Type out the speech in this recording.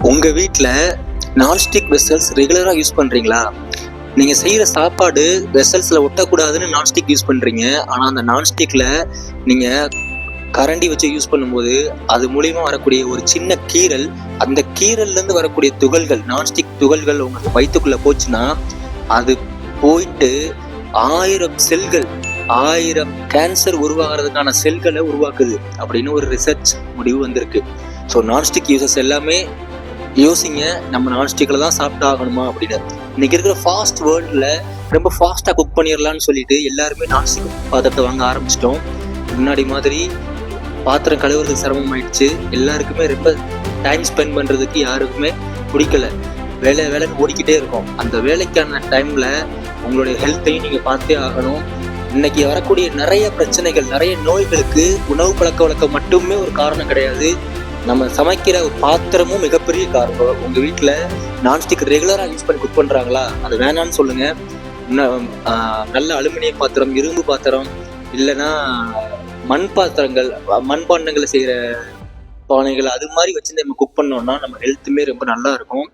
உங்கள் வீட்டில் nonstick vessels ரெகுலராக யூஸ் பண்ணுறீங்களா? நீங்கள் செய்கிற சாப்பாடு வெசல்ஸில் ஒட்டக்கூடாதுன்னு நான்ஸ்டிக் யூஸ் பண்ணுறீங்க. ஆனால் அந்த நான்ஸ்டிக்கில் நீங்கள் கரண்டி வச்சு யூஸ் பண்ணும்போது அது மூலிமா வரக்கூடிய ஒரு சின்ன கீறல், அந்த கீறல்லேருந்து வரக்கூடிய துகள்கள், நான்ஸ்டிக் துகள்கள் உங்களுக்கு வயிற்றுக்குள்ளே போச்சுன்னா அது போயிட்டு 1000 செல்கள், 1000 கேன்சர் உருவாகிறதுக்கான செல்களை உருவாக்குது அப்படின்னு ஒரு ரிசர்ச் முடிவு வந்திருக்கு. ஸோ நான்ஸ்டிக் யூசர்ஸ் எல்லாமே யோசிங்க, நம்ம நான்ஸ்டிக்கில் தான் சாப்பிட்டு ஆகணுமா அப்படின்னு. இன்றைக்கி இருக்கிற ஃபாஸ்ட் வேர்ல்டில் ரொம்ப ஃபாஸ்ட்டாக குக் பண்ணிடலான்னு சொல்லிட்டு எல்லாருமே நான்ஸ்டிக் பாத்திரத்தை வாங்க ஆரம்பிச்சிட்டோம். முன்னாடி மாதிரி பாத்திரம் கழுவுறதுக்கு சிரமம் ஆயிடுச்சு. எல்லாருக்குமே ரொம்ப டைம் ஸ்பெண்ட் பண்ணுறதுக்கு யாருக்குமே பிடிக்கல. வேலைன்னு ஓடிக்கிட்டே இருக்கும். அந்த வேலைக்கான டைமில் உங்களுடைய ஹெல்த்தையும் நீங்கள் பார்த்தே ஆகணும். இன்னைக்கு வரக்கூடிய நிறைய பிரச்சனைகள், நிறைய நோய்களுக்கு உணவு பழக்க வழக்கம் மட்டுமே ஒரு காரணம் கிடையாது. நம்ம சமைக்கிற பாத்திரமும் மிகப்பெரிய காரணம். உங்கள் வீட்டில் நான்ஸ்டிக் ரெகுலராக யூஸ் பண்ணி குக் பண்ணுறாங்களா? அது வேணான்னு சொல்லுங்கள். நல்ல அலுமினிய பாத்திரம், இரும்பு பாத்திரம், இல்லைன்னா மண் பாத்திரங்கள், மண்பாண்டங்களை செய்கிற பானைகள், அது மாதிரி வச்சு நம்ம குக் பண்ணோம்னா நம்ம ஹெல்த்துமே ரொம்ப நல்லா இருக்கும்.